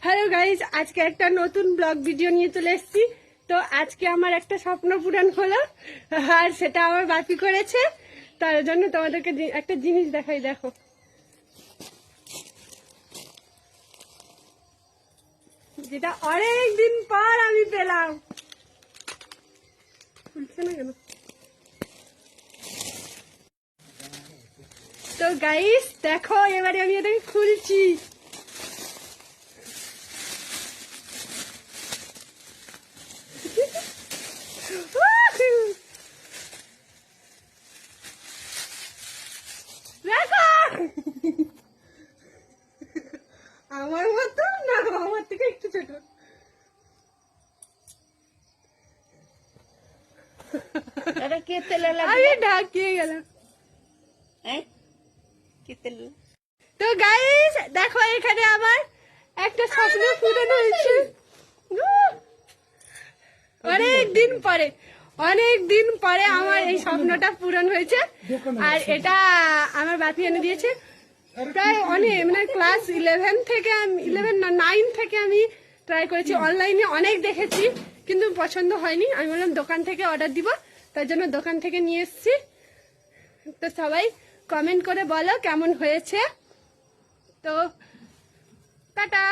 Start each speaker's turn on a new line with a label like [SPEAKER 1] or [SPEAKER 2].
[SPEAKER 1] Hello guys, আজকে একটা নতুন ব্লগ ভিডিও নিয়ে চলে এসেছি। তো আজকে আমার একটা স্বপ্ন পূরণ হলো, আর সেটা আমার বাপি করেছে। তার জন্য তোমাদেরকে একটা জিনিস দেখাই, দেখো। যেটা অনেক দিন পর আমি পেলাম। খুলছে না কেন? তো গাইজ দেখো, এবারে আমি এটাকে খুলছি। আমার মতো না, আমার থেকে একটু ছোট। আমি ঢাকিয়ে গেলাম। তো গাইস দেখো, এখানে আমার একটা স্বপ্ন পূরণ হয়েছে অনেক দিন পরে আমার এই স্বপ্নটা পূরণ হয়েছে। আর এটা আমার বাপি এনে দিয়েছে। প্রায় অনেক, মানে ক্লাস 11 থেকে 9 থেকে আমি ট্রাই করেছি, অনলাইনে অনেক দেখেছি, কিন্তু পছন্দ হয়নি। আমি বললাম দোকান থেকে অর্ডার দিব, তার জন্য দোকান থেকে নিয়ে এসেছি। তো সবাই কমেন্ট করে বলো কেমন হয়েছে। তো টাটা।